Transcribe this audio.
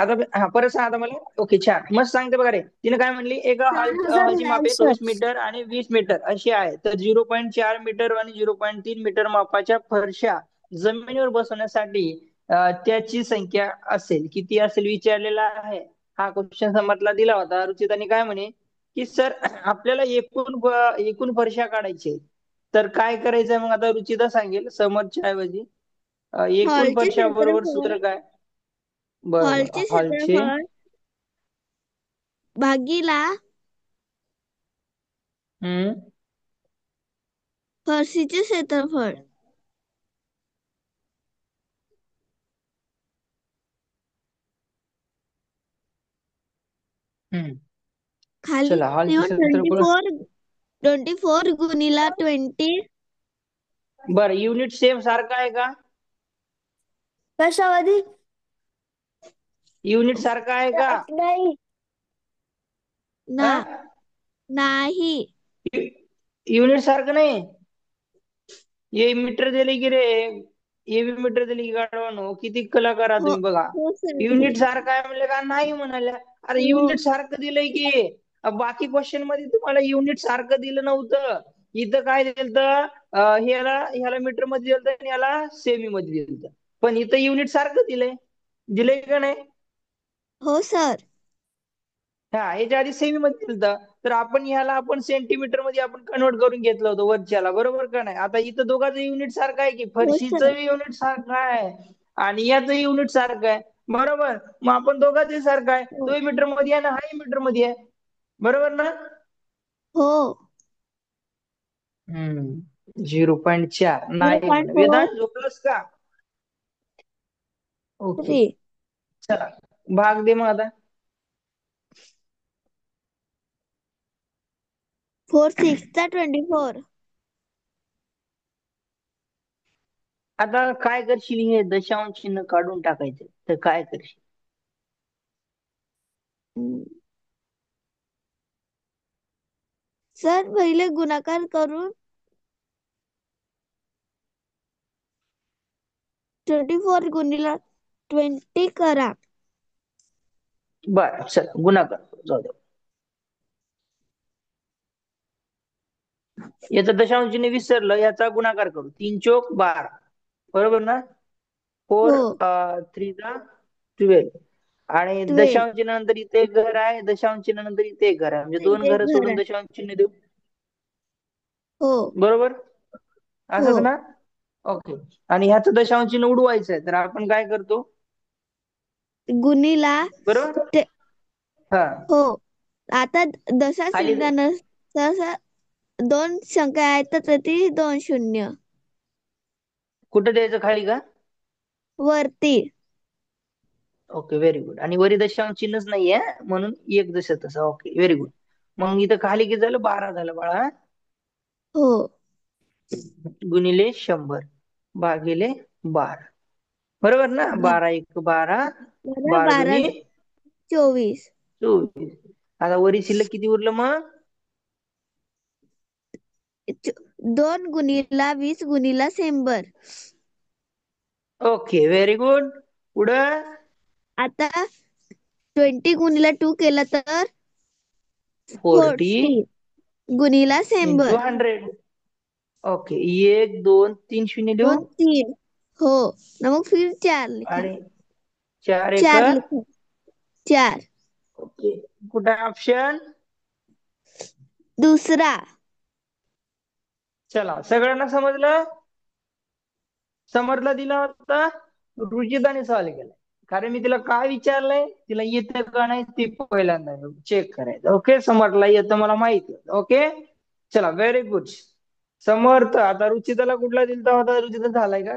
आता हा परत सांग आता मला. ओके छान मस्त सांगते बघा रे. तिने काय म्हणली एका हॉलची मापे 23 मीटर आणि 20 मीटर अशी आहे. तर 0.4 मीटर आणि 0.3 मीटर मापाच्या फरशा जमिनीवर बसवण्यासाठी त्याची संख्या असेल किती असेल विचारलेला आहे. हा क्वेश्चन समजला दिला होता. रुचिताने काय म्हणे की सर आपल्याला एकूण फरशा काढायचे. तर काय करायचंय मग आता रुचिता सांगेल समरच्या ऐवजी. एकूण हॉलचे फरशा बरोबर क्षेत्रफळ सूत्र काय. बरोबर हॉलचे हॉलचे. क्षेत्रफळ भागीला हम्म फरशीचे क्षेत्रफळ. हम्म खाली चला हॉलचे तेव्हा ट्वेंटी क्षेत्रफळ. फोर 24 गुणिला 20. बरं युनिट सेम सारखा आहे का. कशामध्ये? युनिट सारखा आहे का. नाही ना. हा? नाही. युनिट सारखं नाही. ये मीटर दिले की रे. ये बी मीटर दिले की गाडवानो किती कलाकार आहात हो तुम्ही बघा. हो सर दिले. युनिट सारखं आहे म्हणले का नाही म्हणाल्या. अरे हो युनिट सारखं दिलंय की. बाकी क्वेश्चन मध्ये तुम्हाला युनिट सारखं दिलं नव्हतं. इथं काय दिलं ह्याला ह्याला मीटर मध्ये दिलं आणि ह्याला सेमी मध्ये दिलं. पण इथं युनिट सारखं दिलंय. दिलंय का नाही. हो सर. हा ह्याच्या आधी सेमी मध्ये दिलं. तर आपण सेंटीमीटर मध्ये आपण कन्वर्ट करून घेतलं होतं वरच्याला बरोबर का नाही. आता इथं दोघांचं युनिट सारखं आहे की हो सर. फरशीचं युनिट सारखं आहे आणि याचं युनिट सारखं आहे. बरोबर मग आपण दोघांचंही सारखं आहे. हो तोही मीटर मध्ये आहे ना हाही मीटर मध्ये आहे. बरोबर ना. हो. 0.4 नाही म्हणे 0.4 वेदांत झोपलंस का. ओके 3 चला भाग दे मग आता. 4 6 24. आता काय करशील हे दशांश चिन्ह काढून टाकायचं तर काय करशील. सर पहिले गुणाकार करून 24 गुणिला 20 करा. बरं चला गुणाकार जाऊ दे. याचा दशांश चिन्ह विसरलं याचा गुणाकार करू 3 चोक 12 बरोबर ना. हो 4 3 जा 12 आणि 12 दशांश चिन्ह नंतर इथे एक घर आहे. दशांश चिन्ह नंतर इथे एक घर आहे म्हणजे दोन इथे घर घर सोडून आहे. दशांश चिन्ह देऊ. हो बरोबर हो असंच ना. ओके आणि ह्याचं दशांश चिन्ह उडवायचं आहे तर आपण काय करतो. गुणिला बरोबर ते. हा हो आता दशा खाली चिन्हानं दोन संख्या आहेत तर ती 2 शून्य कुठं द्यायचं खाली का. वरती. ओके व्हेरी गुड आणि वरी दशांश चिन्हच नाहीये म्हणून एक जसं तसं. Okay very good. मग इथं खाली किती झालं 12 झालं बाळा. हो गुणिले 100 भागिले 12 बरोबर ना. 12 1 12 12 12 12 दुनी 24. 24. आता वरी शिल्लक किती उरलं मग. 2 गुणिला 20 गुणिला 100. Okay very good. पुढं आता 20 गुणिला 2 केला तर 40 40 गुणिला 100. इंटू 100. ओके 1 2 3 शून्य देऊ 2 3 हो ना मग फिर 4 लिखा. आणि 4 एक. 4 लिखा. 4 ओके कुठं ऑप्शन. दुसरा. चला सगळ्यांना समजलं. समर्थला दिला होता. रुचिताने सवाल केला कारण मी तिला काय विचारलंय तिला येतं का नाही ते पहिल्यांदा चेक करायचं. ओके समर्थला येतं मला माहिती. ओके चला व्हेरी गुड. समर्थ आता रुचिताला कुठला दिलता होता रुचिता झालाय का.